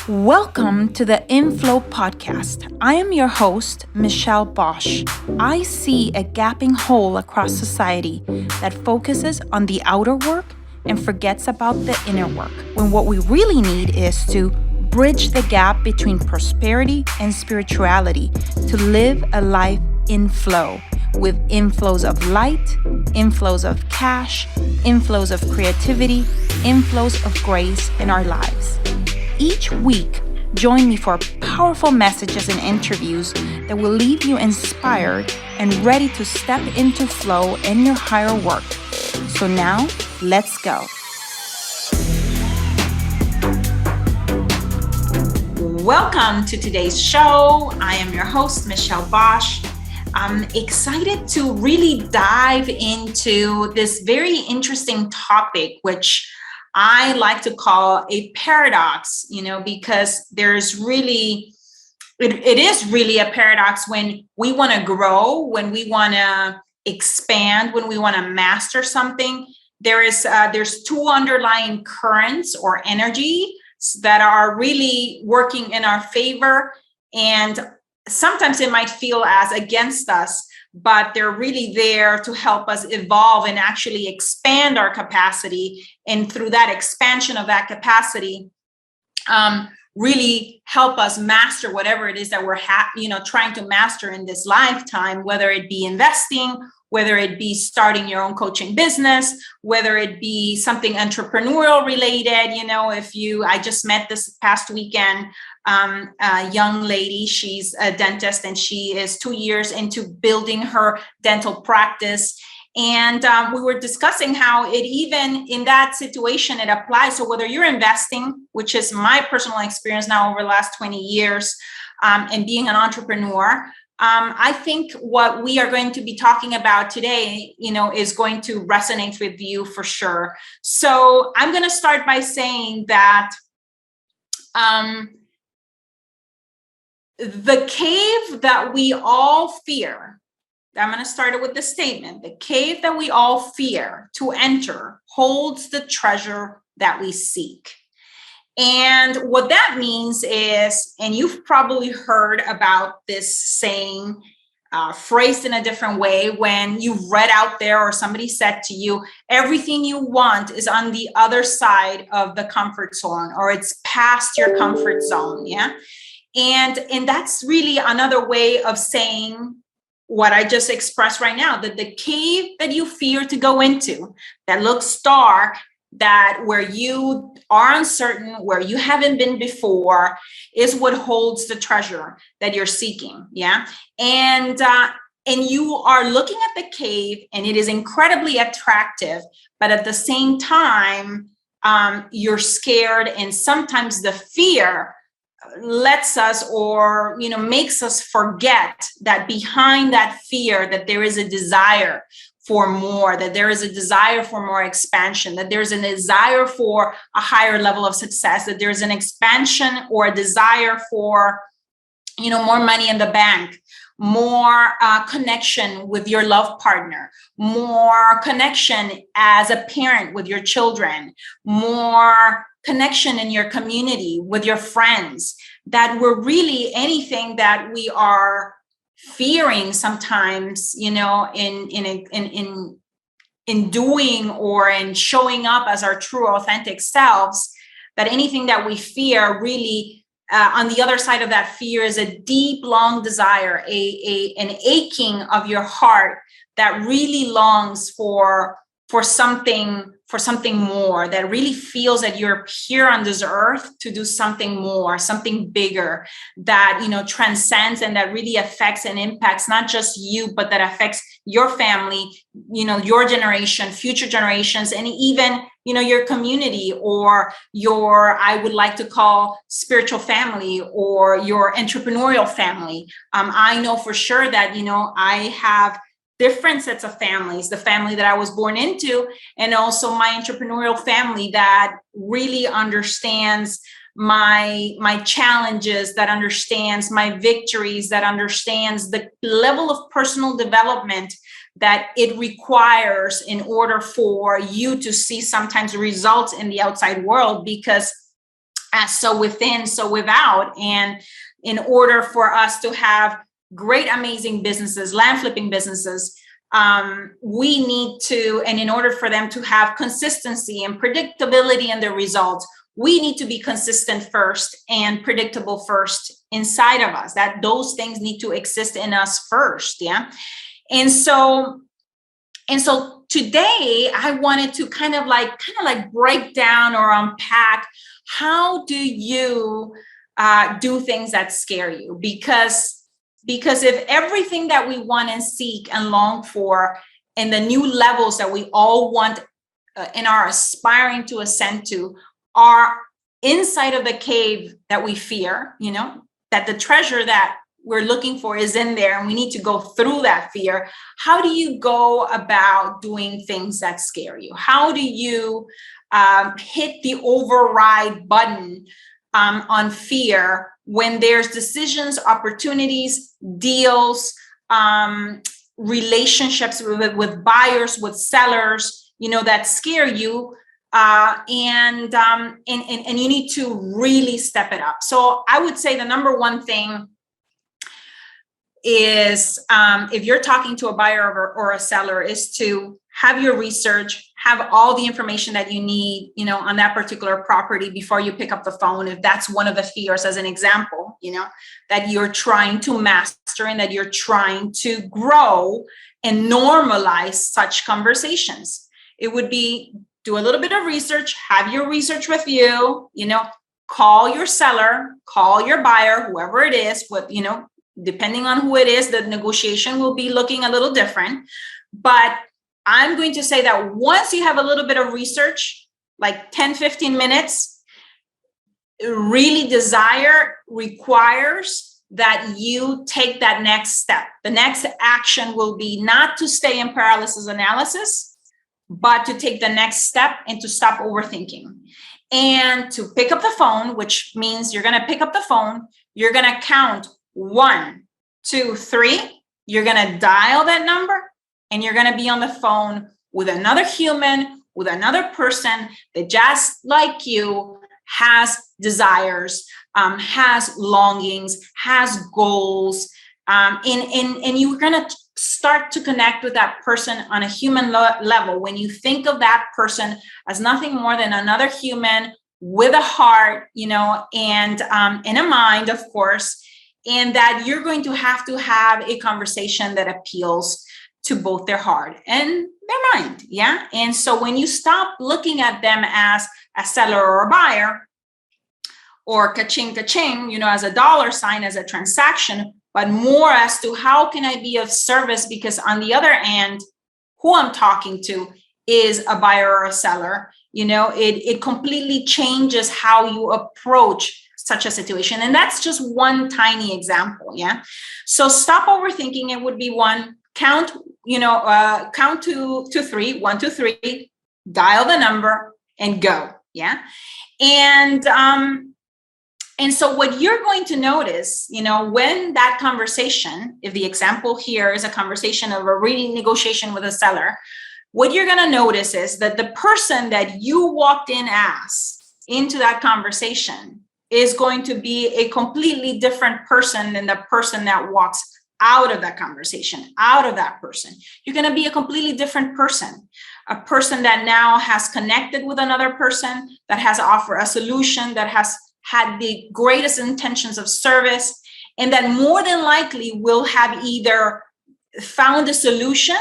Welcome to the InFlow podcast. I am your host, Michelle Bosch. I see a gaping hole across society that focuses on the outer work and forgets about the inner work, when what we really need is to bridge the gap between prosperity and spirituality to live a life in flow, with inflows of light, inflows of cash, inflows of creativity, inflows of grace in our lives. Each week, join me for powerful messages and interviews that will leave you inspired and ready to step into flow in your higher work. So now, let's go. Welcome to today's show. I am your host, Michelle Bosch. I'm excited to really dive into this very interesting topic, which I like to call a paradox, because there's really, it is really a paradox when we want to grow, when we want to expand, when we want to master something. There's two underlying currents or energy that are really working in our favor. And sometimes it might feel as against us, but they're really there to help us evolve and actually expand our capacity. And through that expansion of that capacity, really help us master whatever it is that we're trying to master in this lifetime, whether it be investing, whether it be starting your own coaching business, whether it be something entrepreneurial related. I just met this past weekend a young lady. She's a dentist and she is 2 years into building her dental practice. And we were discussing how it, even in that situation, it applies. So whether you're investing, which is my personal experience now over the last 20 years, and being an entrepreneur, I think what we are going to be talking about today, is going to resonate with you for sure. So I'm going to start by saying that the cave that we all fear, I'm going to start it with the statement, the cave that we all fear to enter holds the treasure that we seek. And what that means is, and you've probably heard about this saying, phrased in a different way, when you've read out there or somebody said to you, everything you want is on the other side of the comfort zone, or it's past your comfort zone. Yeah. And that's really another way of saying what I just expressed right now, that the cave that you fear to go into, that looks dark, that where you are uncertain, where you haven't been before, is what holds the treasure that you're seeking. Yeah. And you are looking at the cave and it is incredibly attractive, but at the same time, you're scared. And sometimes the fear lets us, or makes us forget that behind that fear, that there is a desire for more, that there is a desire for more expansion, that there's a desire for a higher level of success, that there's an expansion or a desire for more money in the bank, more connection with your love partner, more connection as a parent with your children, more connection in your community with your friends, that we're really anything that we are fearing sometimes, in doing or in showing up as our true authentic selves, that anything that we fear really on the other side of that fear is a deep, long desire, an aching of your heart that really longs for something more, that really feels that you're here on this earth to do something more, something bigger, that transcends and that really affects and impacts not just you, but that affects your family, your generation, future generations, and even your community, or your, I would like to call, spiritual family, or your entrepreneurial family. I know for sure that I have different sets of families, the family that I was born into, and also my entrepreneurial family that really understands my challenges, that understands my victories, that understands the level of personal development that it requires in order for you to see sometimes results in the outside world. Because as so within, so without. And in order for us to have great, amazing businesses, land flipping businesses, we need to, and in order for them to have consistency and predictability in their results, we need to be consistent first and predictable first inside of us. That those things need to exist in us first. Yeah. And so today I wanted to kind of like break down or unpack, how do you do things that scare you? Because if everything that we want and seek and long for, and the new levels that we all want and are aspiring to ascend to, are inside of the cave that we fear, that the treasure that we're looking for is in there, and we need to go through that fear. How do you go about doing things that scare you? How do you hit the override button on fear when there's decisions, opportunities, deals, relationships with buyers, with sellers, that scare you, and you need to really step it up. So I would say the number one thing is, if you're talking to a buyer or a seller, is to have your research, have all the information that you need, on that particular property before you pick up the phone. If that's one of the fears, as an example, that you're trying to master and that you're trying to grow and normalize such conversations, it would be, do a little bit of research, have your research with you, call your seller, call your buyer, whoever it is, depending on who it is, the negotiation will be looking a little different. But I'm going to say that once you have a little bit of research, like 10, 15 minutes, really desire requires that you take that next step. The next action will be not to stay in paralysis analysis, but to take the next step and to stop overthinking and to pick up the phone, which means you're going to pick up the phone, you're going to count 1, 2, 3. You're going to dial that number, and you're going to be on the phone with another human, with another person that, just like you, has desires, has longings, has goals, and you're going to start to connect with that person on a human level. When you think of that person as nothing more than another human with a heart, and a mind, of course, and that you're going to have a conversation that appeals to both their heart and their mind. Yeah. And so when you stop looking at them as a seller or a buyer, or ka-ching, as a dollar sign, as a transaction, but more as to how can I be of service? Because on the other end, who I'm talking to is a buyer or a seller. It completely changes how you approach such a situation. And that's just one tiny example. Yeah. So stop overthinking. It would be 1, count to 3, 1, 2, 3, dial the number and go. Yeah. And so what you're going to notice, when that conversation, if the example here is a conversation of a renegotiation with a seller, what you're going to notice is that the person that you walked in as into that conversation is going to be a completely different person than the person that walks out of that conversation, out of that person. You're going to be a completely different person, a person that now has connected with another person, that has offered a solution, that has had the greatest intentions of service, and that more than likely will have either found a solution,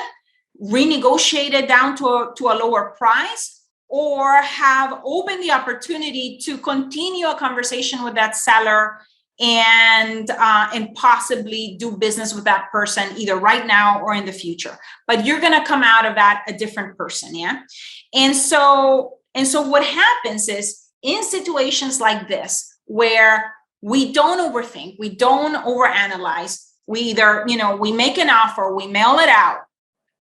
renegotiated down to a lower price, or have opened the opportunity to continue a conversation with that seller and possibly do business with that person either right now or in the future. But you're going to come out of that a different person. Yeah. And so what happens is, in situations like this, where we don't overthink, we don't overanalyze, we either, we make an offer, we mail it out,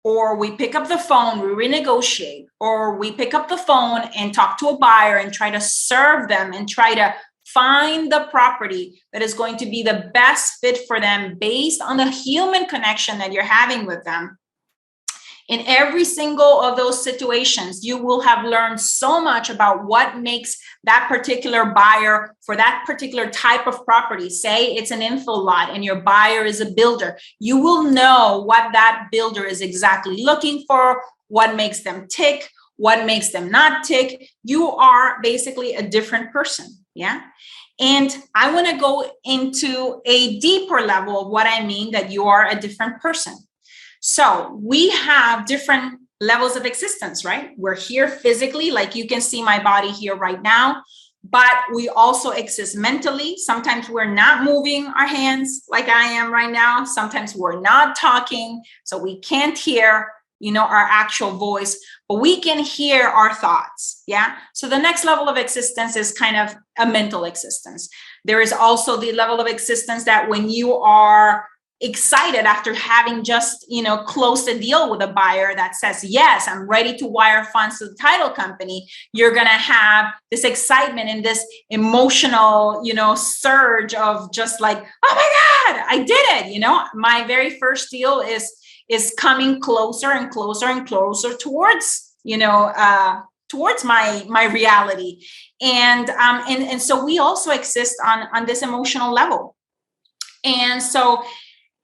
or we pick up the phone, we renegotiate, or we pick up the phone and talk to a buyer and try to serve them and try to find the property that is going to be the best fit for them based on the human connection that you're having with them. In every single of those situations, you will have learned so much about what makes that particular buyer for that particular type of property. Say it's an infill lot and your buyer is a builder. You will know what that builder is exactly looking for, what makes them tick, what makes them not tick. You are basically a different person. Yeah. And I want to go into a deeper level of what I mean that you are a different person. So we have different levels of existence, right? We're here physically, like you can see my body here right now, but we also exist mentally. Sometimes we're not moving our hands like I am right now. Sometimes we're not talking, so we can't hear, our actual voice, but we can hear our thoughts. Yeah. So the next level of existence is kind of a mental existence. There is also the level of existence that when you are excited after having just, closed a deal with a buyer that says, yes, I'm ready to wire funds to the title company, you're going to have this excitement and this emotional, surge of just like, oh my God, I did it. My very first deal is coming closer and closer and closer towards, towards my reality. And so we also exist on this emotional level. And so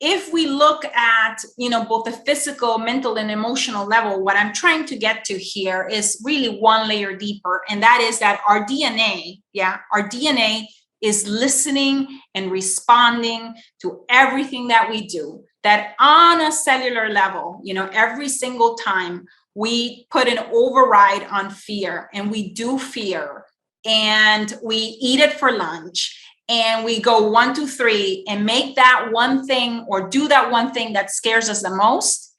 if we look at, both the physical, mental, and emotional level, what I'm trying to get to here is really one layer deeper. And that is that our DNA is listening and responding to everything that we do. That on a cellular level, every single time we put an override on fear, and we do fear, and we eat it for lunch, and we go 1, 2, 3 and make that one thing or do that one thing that scares us the most,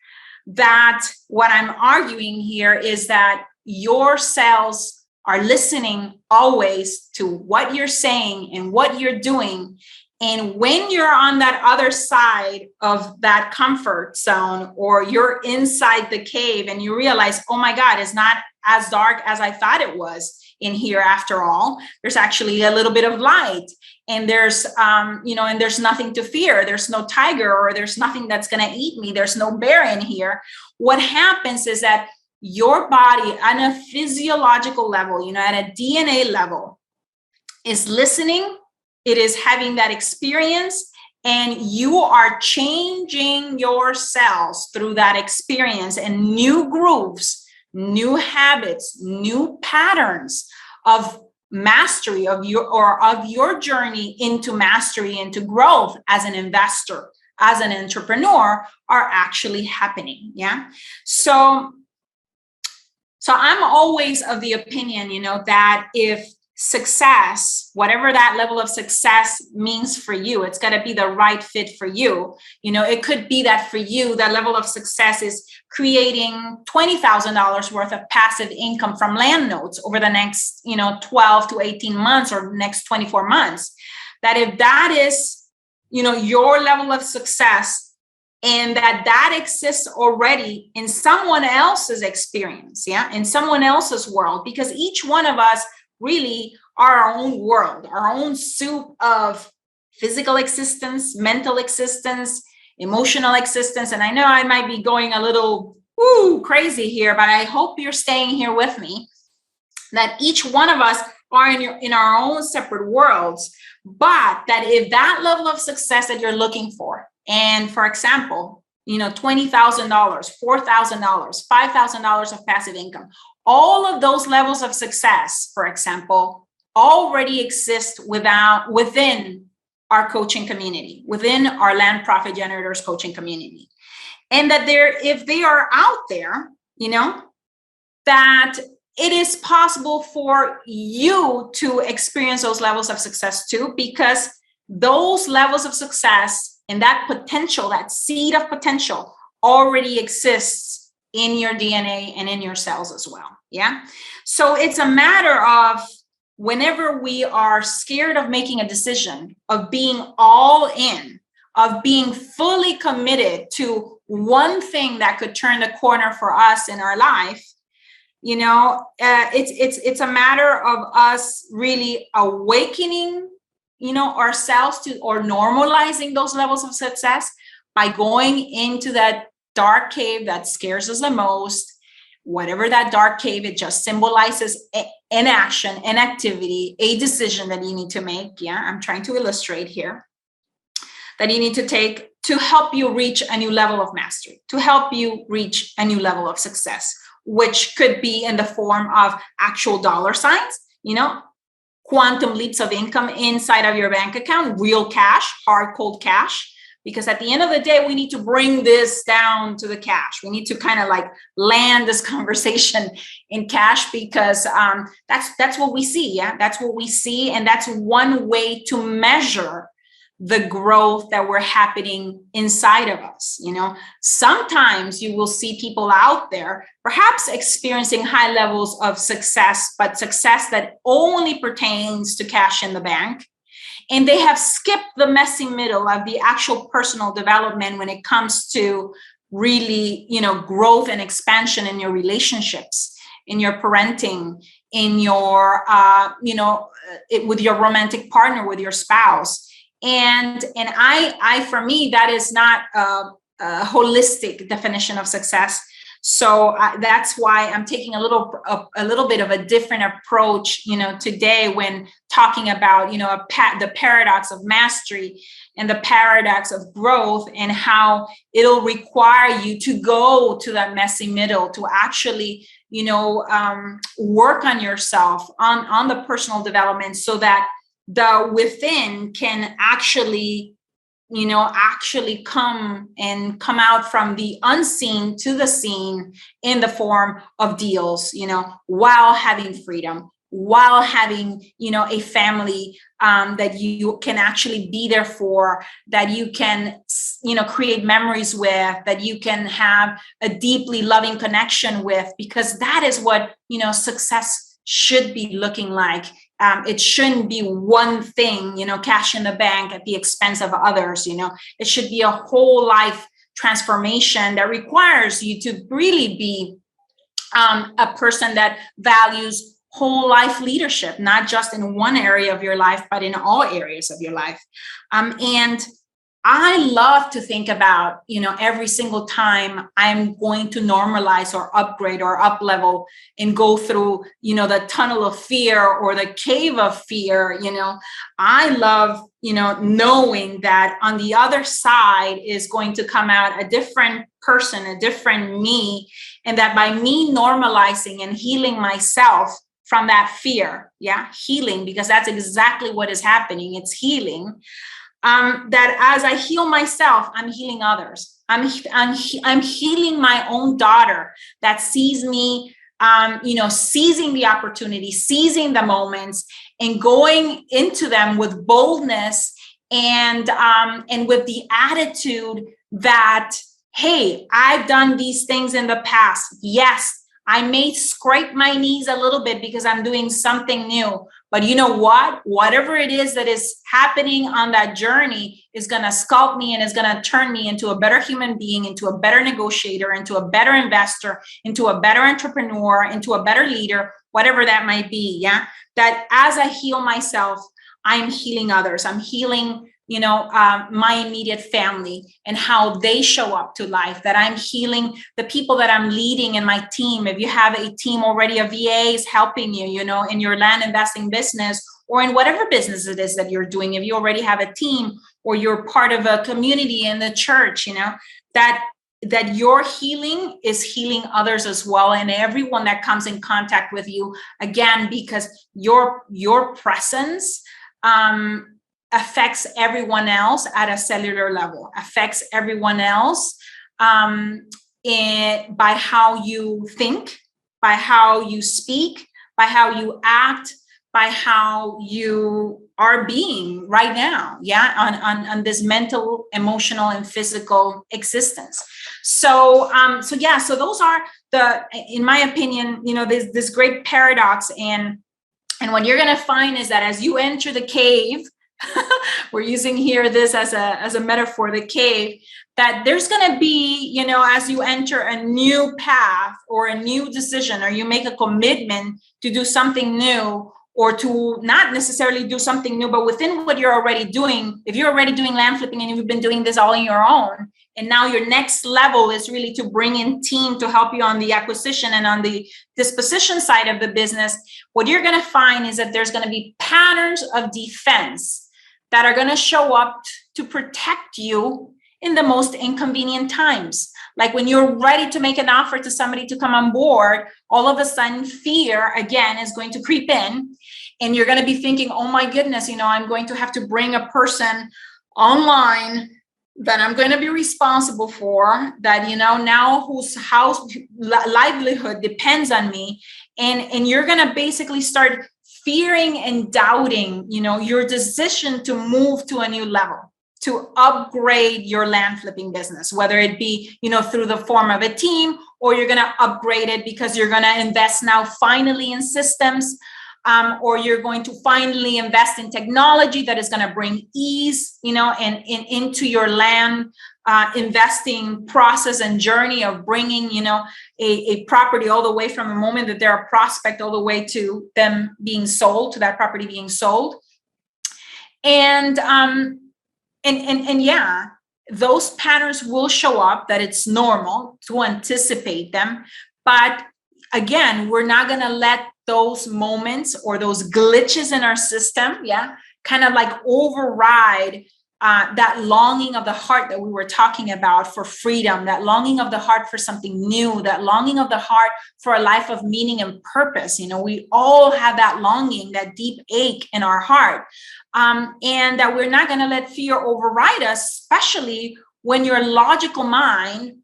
that what I'm arguing here is that your cells are listening always to what you're saying and what you're doing. And when you're on that other side of that comfort zone, or you're inside the cave and you realize, oh my God, it's not as dark as I thought it was in here after all. There's actually a little bit of light, and there's, and there's nothing to fear. There's no tiger, or there's nothing that's going to eat me. There's no bear in here. What happens is that your body on a physiological level, at a DNA level, is listening. It is having that experience, and you are changing your cells through that experience, and new grooves, new habits, new patterns of mastery of your journey into mastery, into growth as an investor, as an entrepreneur, are actually happening. Yeah. So I'm always of the opinion, that if success, whatever that level of success means for you, it's got to be the right fit for you. It could be that for you, that level of success is creating $20,000 worth of passive income from land notes over the next, 12 to 18 months or next 24 months. That if that is, your level of success, and that exists already in someone else's experience, in someone else's world, because each one of us really are our own world, our own soup of physical existence, mental existence, emotional existence. And I know I might be going a little crazy here, but I hope you're staying here with me, that each one of us are in our own separate worlds, but that if that level of success that you're looking for, and for example, $20,000, $4,000, $5,000 of passive income, all of those levels of success, for example, already exist within our coaching community, within our Land Profit Generators coaching community. And that if they are out there, that it is possible for you to experience those levels of success too, because those levels of success and that potential, that seed of potential, already exists in your DNA and in your cells as well. Yeah. So it's a matter of, whenever we are scared of making a decision, of being all in, of being fully committed to one thing that could turn the corner for us in our life, it's a matter of us really awakening, ourselves to, or normalizing those levels of success by going into that dark cave that scares us the most, whatever that dark cave, it just symbolizes inaction, inactivity, a decision that you need to make. Yeah, I'm trying to illustrate here, that you need to take to help you reach a new level of mastery, to help you reach a new level of success, which could be in the form of actual dollar signs, quantum leaps of income inside of your bank account, real cash, hard, cold cash. Because at the end of the day, we need to bring this down to the cash. We need to kind of like land this conversation in cash, because that's what we see. Yeah, that's what we see. And that's one way to measure the growth that we're happening inside of us. Sometimes you will see people out there perhaps experiencing high levels of success, but success that only pertains to cash in the bank. And they have skipped the messy middle of the actual personal development when it comes to really, growth and expansion in your relationships, in your parenting, in your, with your romantic partner, with your spouse. And I, for me, that is not a holistic definition of success. So that's why I'm taking a little bit of a different approach, today when talking about, the paradox of mastery and the paradox of growth, and how it'll require you to go to that messy middle to actually, work on yourself, on the personal development, so that the within can actually come out from the unseen to the seen in the form of deals, while having freedom, while having, a family that you can actually be there for, that you can, create memories with, that you can have a deeply loving connection with, because that is what, success should be looking like. It shouldn't be one thing, cash in the bank at the expense of others. It should be a whole life transformation that requires you to really be a person that values whole life leadership, not just in one area of your life, but in all areas of your life. And I love to think about, every single time I'm going to normalize or upgrade or up level and go through, the tunnel of fear or the cave of fear, I love, knowing that on the other side is going to come out a different person, a different me, and that by me normalizing and healing myself from that fear, healing, because that's exactly what is happening. It's healing. That as I heal myself, I'm healing others. I'm healing my own daughter that sees me, seizing the opportunity, seizing the moments, and going into them with boldness and with the attitude that, hey, I've done these things in the past. Yes, I may scrape my knees a little bit because I'm doing something new. But you know what? Whatever it is that is happening on that journey is going to sculpt me and is going to turn me into a better human being, into a better negotiator, into a better investor, into a better entrepreneur, into a better leader, whatever that might be. Yeah. That as I heal myself, I'm healing others. I'm healing, my immediate family and how they show up to life, that I'm healing the people that I'm leading in my team. If you have a team already of VAs helping you, in your land investing business or in whatever business it is that you're doing, if you already have a team or you're part of a community in the church, that your healing is healing others as well. And everyone that comes in contact with you, again, because your presence, affects everyone else at a cellular level, affects everyone else by how you think, by how you speak, by how you act, by how you are being right now, on this mental, emotional, and physical existence. So those are in my opinion, this great paradox. And what you're going to find is that as you enter the cave, we're using here this as a metaphor, the cave, that there's going to be, as you enter a new path or a new decision, or you make a commitment to do something new, or to not necessarily do something new, but within what you're already doing. If you're already doing land flipping and you've been doing this all on your own, and now your next level is really to bring in team to help you on the acquisition and on the disposition side of the business, what you're going to find is that there's going to be patterns of defense that are going to show up to protect you in the most inconvenient times. Like when you're ready to make an offer to somebody to come on board, all of a sudden fear again is going to creep in, and you're going to be thinking, oh my goodness, I'm going to have to bring a person online that I'm going to be responsible for, that, now whose house livelihood depends on me. And you're going to basically start fearing and doubting, your decision to move to a new level, to upgrade your land flipping business, whether it be, through the form of a team, or you're going to upgrade it because you're going to invest now finally in systems, or you're going to finally invest in technology that is going to bring ease, and into your land investing process and journey of bringing, a property all the way from the moment that they're a prospect all the way to them being sold, to that property being sold. And yeah, those patterns will show up, that it's normal to anticipate them. But again, we're not going to let those moments or those glitches in our system, kind of like override that longing of the heart that we were talking about for freedom, that longing of the heart for something new, that longing of the heart for a life of meaning and purpose. We all have that longing, that deep ache in our heart. And that we're not going to let fear override us, especially when your logical mind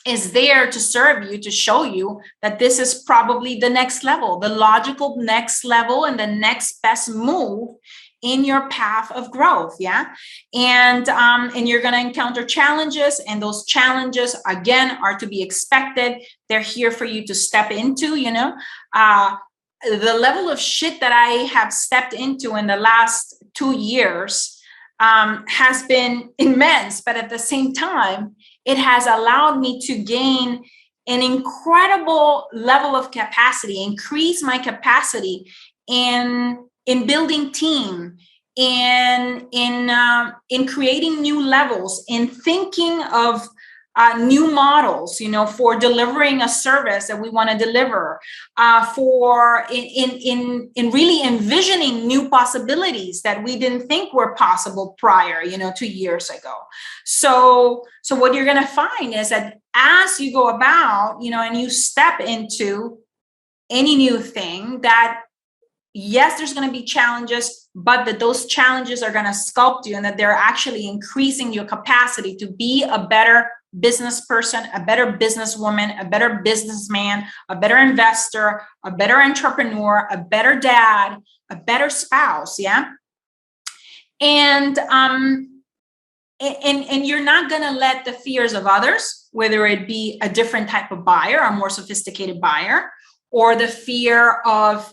is there to serve you, to show you that this is probably the next level, the logical next level and the next best move in your path of growth. And you're going to encounter challenges, and those challenges again are to be expected. They're here for you to step into. The level of shit that I have stepped into in the last 2 years has been immense, but at the same time, it has allowed me to gain an incredible level of capacity, increase my capacity in building team, in creating new levels, in thinking of new models, for delivering a service that we want to deliver, for in really envisioning new possibilities that we didn't think were possible prior, 2 years ago. So what you're going to find is that as you go about, and you step into any new thing, that yes, there's going to be challenges, but that those challenges are going to sculpt you, and that they're actually increasing your capacity to be a better business person, a better businesswoman, a better businessman, a better investor, a better entrepreneur, a better dad, a better spouse. And you're not going to let the fears of others, whether it be a different type of buyer, a more sophisticated buyer, or the fear of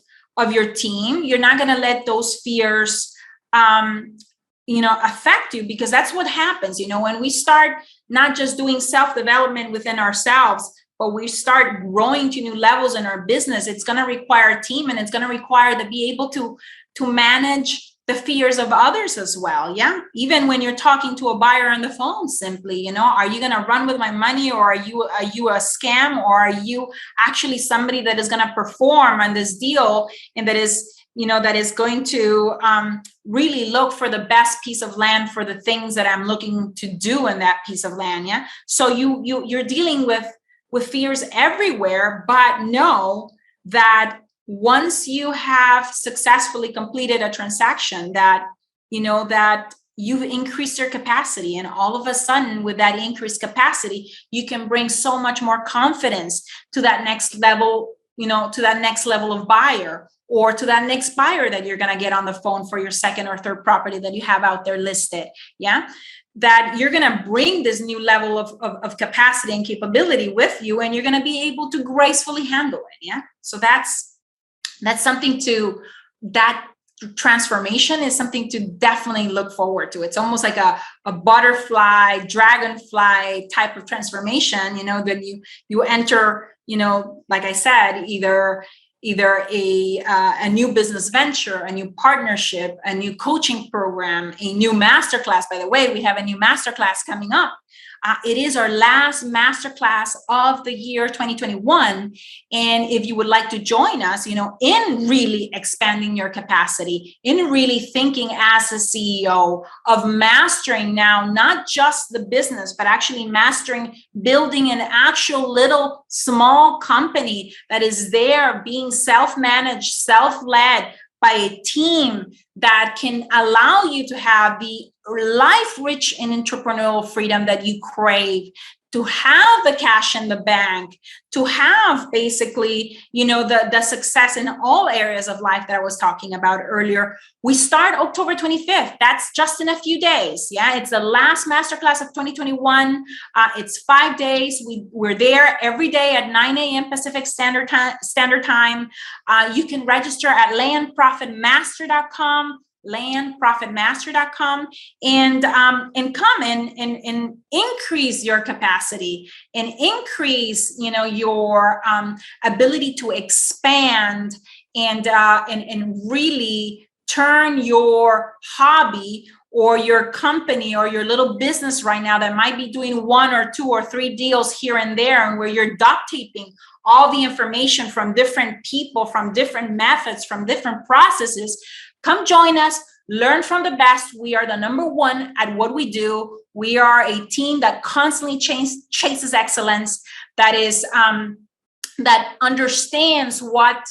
your team, you're not going to let those fears affect you, because that's what happens. When we start not just doing self-development within ourselves, but we start growing to new levels in our business, it's going to require a team, and it's going to require to be able to manage the fears of others as well. Even when you're talking to a buyer on the phone, simply, are you going to run with my money, or are you a scam, or are you actually somebody that is going to perform on this deal, and that is going to really look for the best piece of land for the things that I'm looking to do in that piece of land. So you're dealing with fears everywhere, but know that once you have successfully completed a transaction, that you've increased your capacity, and all of a sudden, with that increased capacity, you can bring so much more confidence to that next level, to that next level of buyer, or to that next buyer that you're going to get on the phone for your second or third property that you have out there listed. That you're going to bring this new level of capacity and capability with you, and you're going to be able to gracefully handle it. So that's something that transformation is something to definitely look forward to. It's almost like a butterfly, dragonfly type of transformation, that you enter, like I said, either either a new business venture, a new partnership, a new coaching program, a new masterclass. By the way, we have a new masterclass coming up. It is our last masterclass of the year 2021. And if you would like to join us, in really expanding your capacity, in really thinking as a CEO of mastering now, not just the business, but actually mastering building an actual little small company that is there being self-managed, self-led by a team that can allow you to have the life rich and entrepreneurial freedom that you crave, to have the cash in the bank, to have basically, the success in all areas of life that I was talking about earlier. We start October 25th. That's just in a few days. Yeah, it's the last masterclass of 2021. It's 5 days. We're there every day at 9 a.m. Pacific Standard Time. You can register at landprofitmaster.com. landprofitmaster.com and come and increase your capacity and increase your ability to expand and really turn your hobby or your company or your little business right now that might be doing 1 or 2 or 3 deals here and there, and where you're duct taping all the information from different people, from different methods, from different processes. Come join us, learn from the best. We are the number one at what we do. We are a team that constantly chases excellence, that is that understands what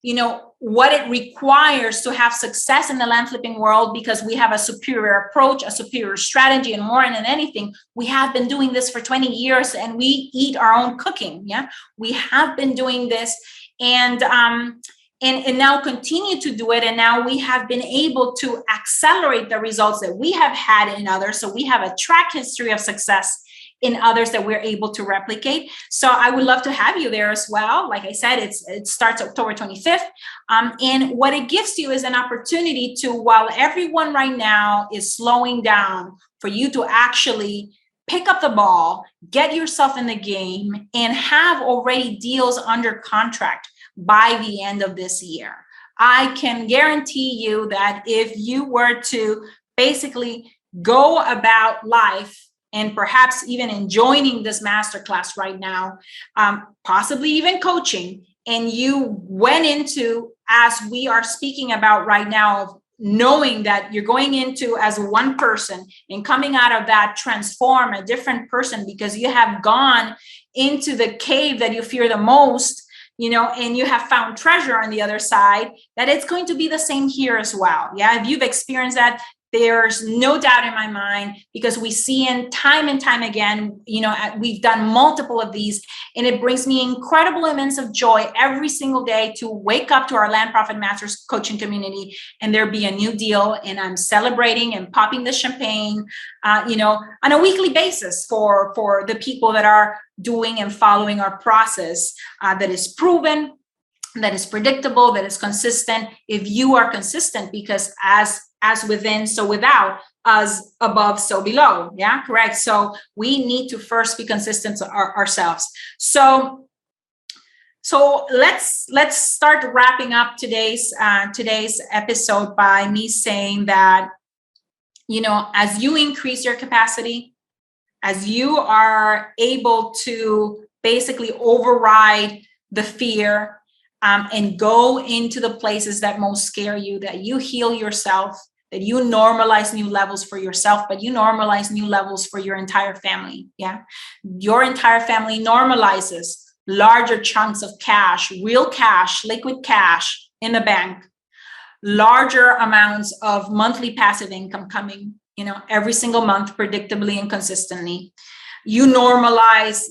it requires to have success in the land flipping world, because we have a superior approach, a superior strategy, and more than anything, we have been doing this for 20 years and we eat our own cooking. Yeah, we have been doing this and now continue to do it. And now we have been able to accelerate the results that we have had in others. So we have a track history of success in others that we're able to replicate. So I would love to have you there as well. Like I said, it starts October 25th. And what it gives you is an opportunity to, while everyone right now is slowing down, for you to actually pick up the ball, get yourself in the game, and have already deals under contract by the end of this year. I can guarantee you that if you were to basically go about life and perhaps even enjoying this masterclass right now, possibly even coaching, and you went into, as we are speaking about right now, knowing that you're going into as one person and coming out of that transform a different person, because you have gone into the cave that you fear the most, and you have found treasure on the other side, that it's going to be the same here as well. Yeah, if you've experienced that, there's no doubt in my mind, because we see in time and time again, we've done multiple of these, and it brings me incredible amounts of joy every single day to wake up to our Land Profit Masters coaching community and there be a new deal, and I'm celebrating and popping the champagne, on a weekly basis for the people that are doing and following our process that is proven, that is predictable, that is consistent. If you are consistent, because as within, so without, as above, so below. Yeah, correct. So we need to first be consistent ourselves. So let's start wrapping up today's episode by me saying that, as you increase your capacity, as you are able to basically override the fear and go into the places that most scare you, that you heal yourself, that you normalize new levels for yourself, but you normalize new levels for your entire family. Yeah. Your entire family normalizes larger chunks of cash, real cash, liquid cash in the bank, larger amounts of monthly passive income coming, every single month, predictably and consistently. You normalize,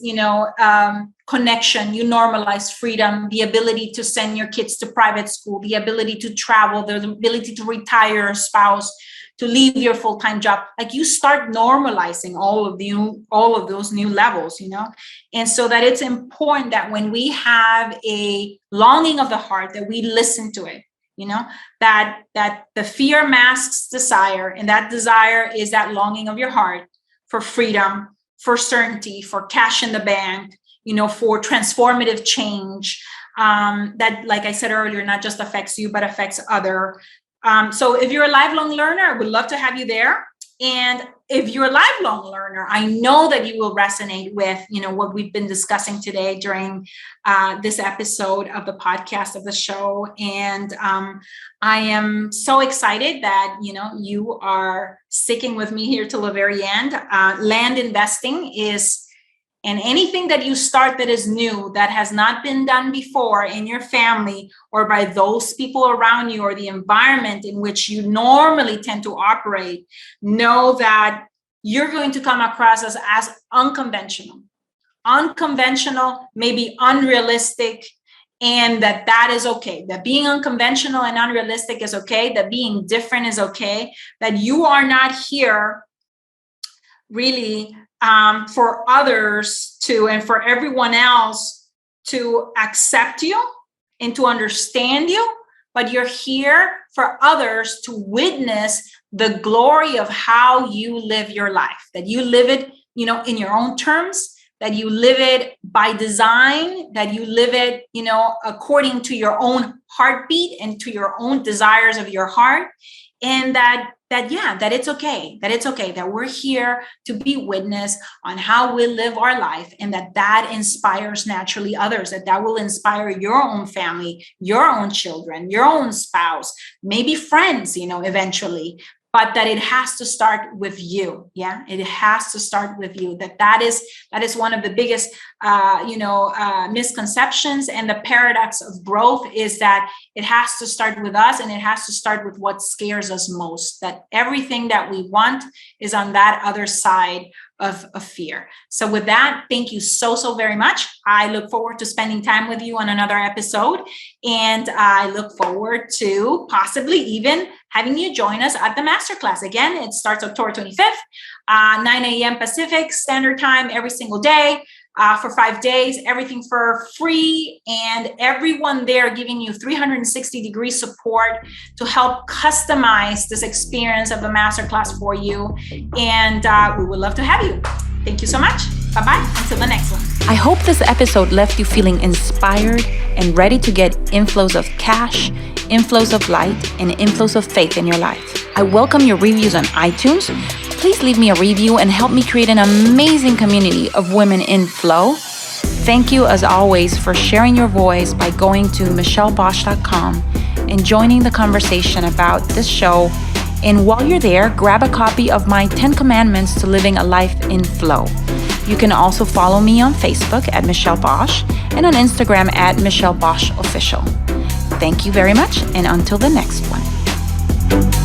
connection, you normalize freedom, the ability to send your kids to private school, the ability to travel, the ability to retire your spouse, to leave your full-time job. Like, you start normalizing all of those new levels, and so that it's important that when we have a longing of the heart, that we listen to it, that the fear masks desire, and that desire is that longing of your heart for freedom, for certainty, for cash in the bank, for transformative change, that, like I said earlier, not just affects you, but affects other. So if you're a lifelong learner, I would love to have you there. And if you're a lifelong learner, I know that you will resonate with, what we've been discussing today during this episode of the podcast of the show. And I am so excited that, you are sticking with me here till the very end. Land investing is, and anything that you start that is new, that has not been done before in your family or by those people around you or the environment in which you normally tend to operate, know that you're going to come across as unconventional, maybe unrealistic, and that is okay. That being unconventional and unrealistic is okay. That being different is okay. That you are not here really for others to, and for everyone else to accept you and to understand you, but you're here for others to witness the glory of how you live your life, that you live it, in your own terms, that you live it by design, that you live it, according to your own heartbeat and to your own desires of your heart. And that it's okay, that we're here to be witness on how we live our life, and that inspires naturally others, that will inspire your own family, your own children, your own spouse, maybe friends, eventually. But that it has to start with you. Yeah, it has to start with you. That is one of the biggest, misconceptions and the paradox of growth, is that it has to start with us, and it has to start with what scares us most. That everything that we want is on that other side of fear. So with that, thank you so very much. I look forward to spending time with you on another episode. And I look forward to possibly even having you join us at the masterclass. Again, it starts October 25th, 9 a.m. Pacific Standard Time every single day. For 5 days, everything for free, and everyone there giving you 360-degree support to help customize this experience of the masterclass for you. And we would love to have you. Thank you so much. Bye-bye. Until the next one. I hope this episode left you feeling inspired and ready to get inflows of cash, inflows of light, and inflows of faith in your life. I welcome your reviews on iTunes. Please leave me a review and help me create an amazing community of women in flow. Thank you, as always, for sharing your voice by going to michellebosch.com and joining the conversation about this show. And while you're there, grab a copy of my 10 Commandments to Living a Life in Flow. You can also follow me on Facebook at Michelle Bosch and on Instagram at Michelle Bosch Official. Thank you very much, and until the next one.